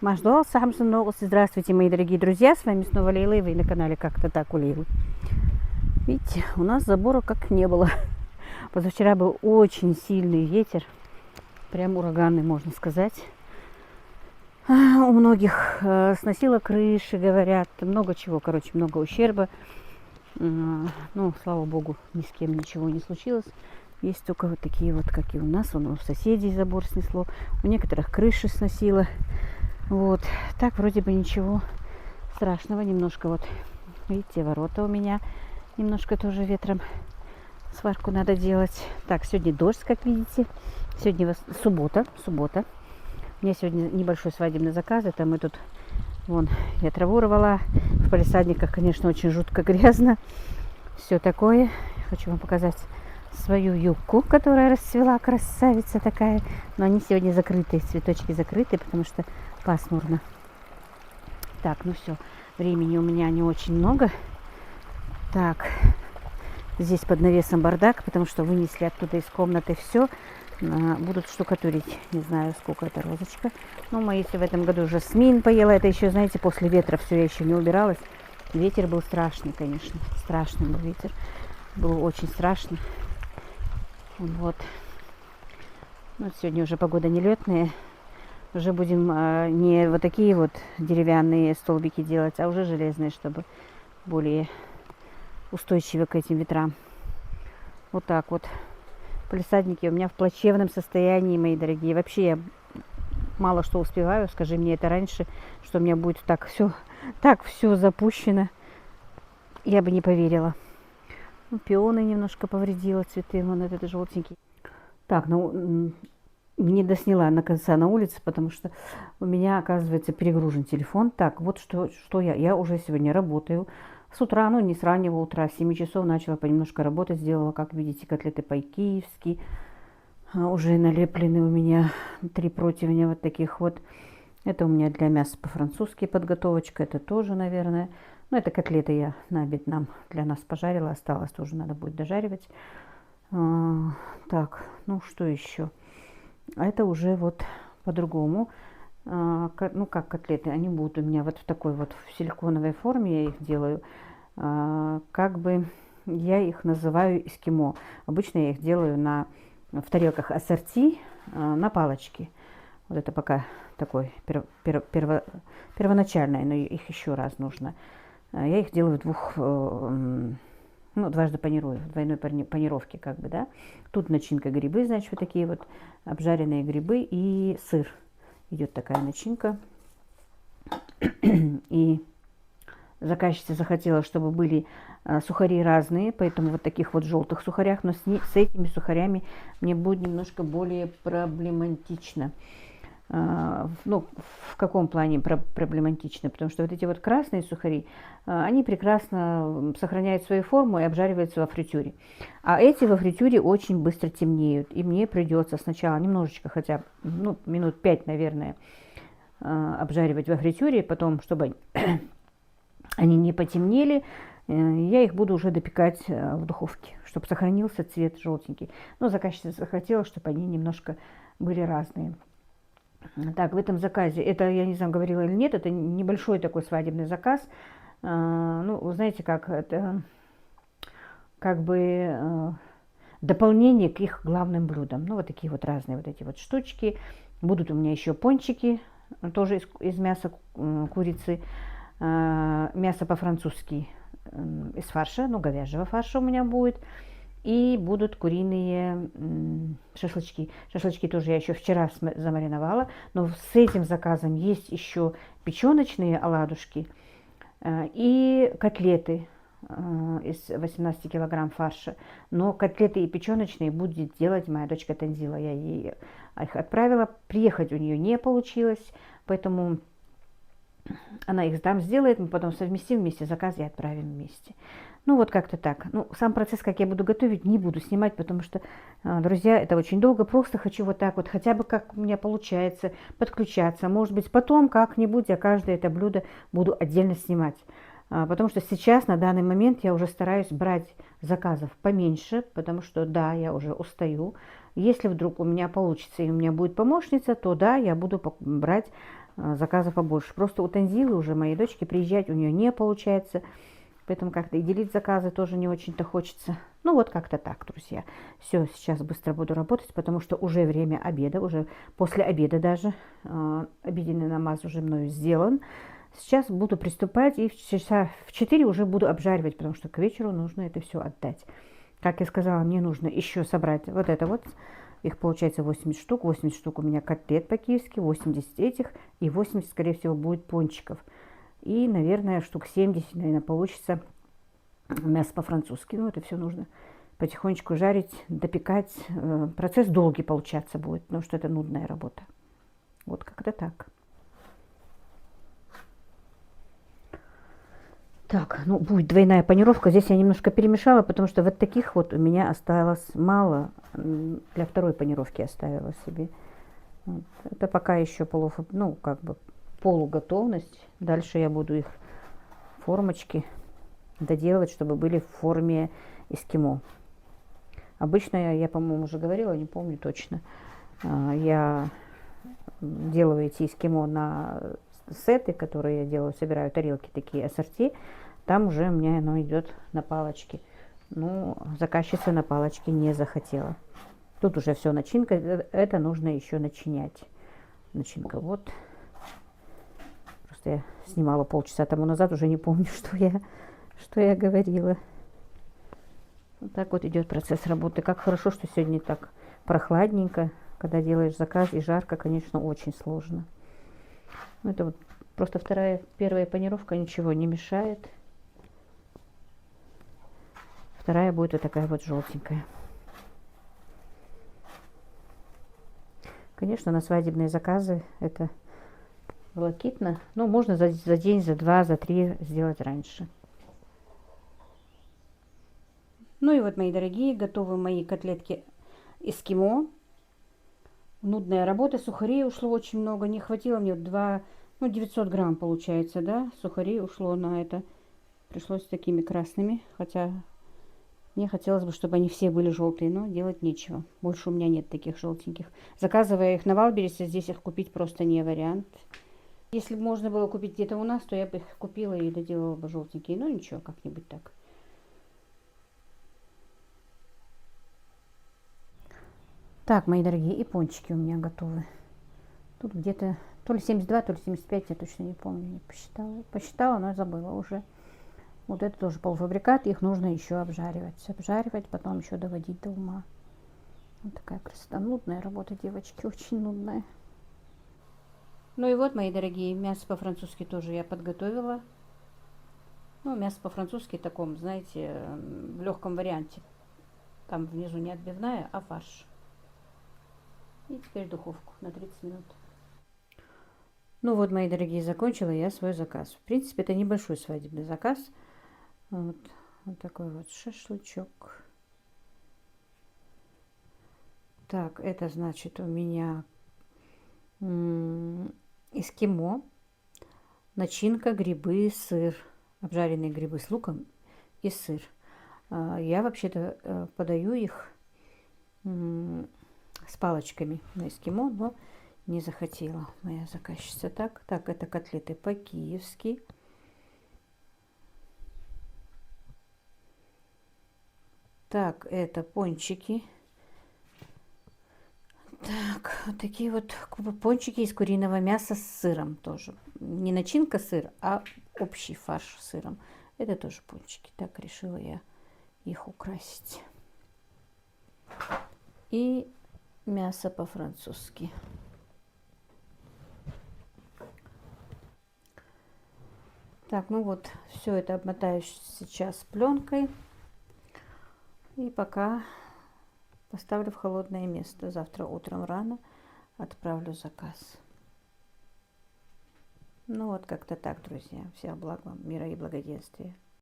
Маждал Самсон Ногус. Здравствуйте, мои дорогие друзья. С вами снова Лейла, и вы на канале Как-то так у Лейлы. Видите, у нас забора как не было. Позавчера был очень сильный ветер. Прям ураганный, можно сказать. У многих сносило крыши, говорят. Много чего, короче, много ущерба. Ну, слава богу, ни с кем ничего не случилось. Есть только вот такие вот, как и у нас. У соседей забор снесло. У некоторых крыши сносило. Вот, так вроде бы ничего страшного. Немножко вот, видите, ворота у меня немножко тоже ветром. Сварку надо делать. Так, сегодня дождь, как видите. Сегодня суббота. У меня сегодня небольшой свадебный заказ. Это мы тут, вон, я траву рвала. В палисадниках, конечно, очень жутко грязно. Все такое. Хочу вам показать свою юбку, которая расцвела, красавица такая. Но они сегодня закрыты, цветочки закрыты, потому что пасмурно. Так, ну все, времени у меня не очень много. Так, здесь под навесом бардак, потому что вынесли оттуда из комнаты все. Будут штукатурить, не знаю, сколько это розочка. Ну, мы, если в этом году жасмин поела, это еще, знаете, после ветра все, я еще не убиралась. Ветер был страшный, конечно, страшный был ветер. Было очень страшно. Вот. Ну, сегодня уже погода нелетная. Уже будем не вот такие вот деревянные столбики делать, а уже железные, чтобы более устойчивы к этим ветрам. Вот так вот. Палисадники у меня в плачевном состоянии, мои дорогие. Вообще я мало что успеваю. Скажи мне это раньше, что у меня будет так все запущено. Я бы не поверила. Ну, пионы немножко повредила, цветы. Вон этот желтенький. Так, ну, не досняла на конца на улице, потому что у меня, оказывается, перегружен телефон. Так, вот что я уже сегодня работаю. С утра, ну не с раннего утра, с 7 часов начала понемножку работать. Сделала, как видите, котлеты по-киевски. Уже налеплены у меня 3 противня вот таких вот. Это у меня для мяса по-французски подготовочка. Это тоже, наверное. Ну, это котлеты я на обед нам для нас пожарила. Осталось тоже, надо будет дожаривать. Так, ну что еще? А это уже вот по-другому. Ну, как котлеты, они будут у меня вот в такой вот в силиконовой форме, я их делаю. Как бы я их называю эскимо. Обычно я их делаю в тарелках ассорти на палочке. Вот это пока такой первоначальный, но их еще раз нужно. Я их делаю дважды панирую, в двойной панировке, как бы, да. Тут начинка грибы, значит, вот такие вот обжаренные грибы и сыр. Идет такая начинка. И заказчица захотела, чтобы были сухари разные, поэтому вот таких вот желтых сухарях, но с этими сухарями мне будет немножко более проблематично. Ну, в каком плане проблематично? Потому что вот эти вот красные сухари, они прекрасно сохраняют свою форму и обжариваются во фритюре. А эти во фритюре очень быстро темнеют. И мне придется сначала немножечко, хотя минут 5, наверное, обжаривать во фритюре, потом, чтобы они не потемнели, я их буду уже допекать в духовке, чтобы сохранился цвет желтенький. Но заказчица захотела, чтобы они немножко были разные. Так, в этом заказе, это, я не знаю, говорила или нет, это небольшой такой свадебный заказ. Ну, вы знаете, как это, как бы дополнение к их главным блюдам. Ну, вот такие вот разные вот эти вот штучки. Будут у меня еще пончики, тоже из мяса курицы. Мясо по-французски из фарша, ну, говяжьего фарша у меня будет. И будут куриные шашлычки. Шашлычки тоже я еще вчера замариновала. Но с этим заказом есть еще печеночные оладушки и котлеты из 18 килограмм фарша. Но котлеты и печеночные будет делать моя дочка Танзила. Я ей их отправила. Приехать у нее не получилось, поэтому она их там сделает. Мы потом совместим вместе заказ и отправим вместе. Ну, вот как-то так. Ну, сам процесс, как я буду готовить, не буду снимать, потому что, друзья, это очень долго. Просто хочу вот так вот, хотя бы как у меня получается, подключаться. Может быть, потом как-нибудь я каждое это блюдо буду отдельно снимать. Потому что сейчас, на данный момент, я уже стараюсь брать заказов поменьше, потому что, да, я уже устаю. Если вдруг у меня получится и у меня будет помощница, то, да, я буду брать заказов побольше. Просто у Танзилы уже моей дочке приезжать у нее не получается. Поэтому как-то и делить заказы тоже не очень-то хочется. Ну вот как-то так, друзья. Все, сейчас быстро буду работать, потому что уже время обеда, уже после обеда даже. Обеденный намаз уже мною сделан. Сейчас буду приступать и часа в 4 уже буду обжаривать, потому что к вечеру нужно это все отдать. Как я сказала, мне нужно еще собрать вот это вот. Их получается 80 штук. 80 штук у меня котлет по-киевски, 80 этих и 80, скорее всего, будет пончиков. И, наверное, штук 70, наверное, получится мясо по-французски. Ну, это все нужно потихонечку жарить, допекать. Процесс долгий получаться будет, потому что это нудная работа. Вот как-то так. Так, ну, будет двойная панировка. Здесь я немножко перемешала, потому что вот таких вот у меня осталось мало. Для второй панировки оставила себе. Вот. Это пока еще ну, как бы полуготовность. Дальше я буду их формочки доделывать, чтобы были в форме эскимо. Обычно я по-моему, уже говорила, не помню точно. Я делаю эти эскимо на сеты, которые я делаю, собираю тарелки такие ассорти. Там уже у меня оно идет на палочке. Ну, заказчица на палочке не захотела. Тут уже все начинка, это нужно еще начинять. Начинка вот. Просто я снимала полчаса тому назад, уже не помню, что я говорила. Вот так вот идет процесс работы. Как хорошо, что сегодня так прохладненько. Когда делаешь заказ и жарко, конечно, очень сложно. Это вот просто первая панировка ничего не мешает. Вторая будет вот такая вот желтенькая. Конечно, на свадебные заказы это волокитно. Но можно за день, за два, за три сделать раньше. Ну и вот, мои дорогие, готовы мои котлетки эскимо. Нудная работа, сухарей ушло очень много. Не хватило мне 900 грамм получается, да, сухарей ушло на это. Пришлось такими красными, хотя мне хотелось бы, чтобы они все были желтые, но делать нечего. Больше у меня нет таких желтеньких. Заказывая их на Валбересе, здесь их купить просто не вариант. Если бы можно было купить где-то у нас, то я бы их купила и доделала бы желтенькие. Но ничего, как-нибудь так. Так, мои дорогие, и пончики у меня готовы. Тут где-то то ли 72, то ли 75, я точно не помню, не посчитала. Посчитала, но забыла уже. Вот это тоже полуфабрикат, их нужно еще обжаривать. Обжаривать, потом еще доводить до ума. Вот такая красота. Нудная работа, девочки, очень нудная. Ну и вот, мои дорогие, мясо по-французски тоже я подготовила. Ну, мясо по-французски в таком, знаете, в легком варианте. Там внизу не отбивная, а фарш. И теперь в духовку на 30 минут. Ну вот, мои дорогие, закончила я свой заказ. В принципе, это небольшой свадебный заказ. Вот такой вот шашлычок. Так, это значит у меня эскимо, начинка, грибы, сыр. Обжаренные грибы с луком и сыр. Я вообще-то подаю их с палочками на эскимо, но не захотела моя заказчица. Так, это котлеты по-киевски. Так, это пончики. Так, вот такие вот пончики из куриного мяса с сыром тоже. Не начинка сыр, а общий фарш с сыром. Это тоже пончики. Так, решила я их украсить. И мясо по-французски. Так, ну вот, все это обмотаю сейчас пленкой. И пока поставлю в холодное место. Завтра утром рано отправлю заказ. Ну вот как-то так, друзья. Всех благ вам, мира и благоденствия.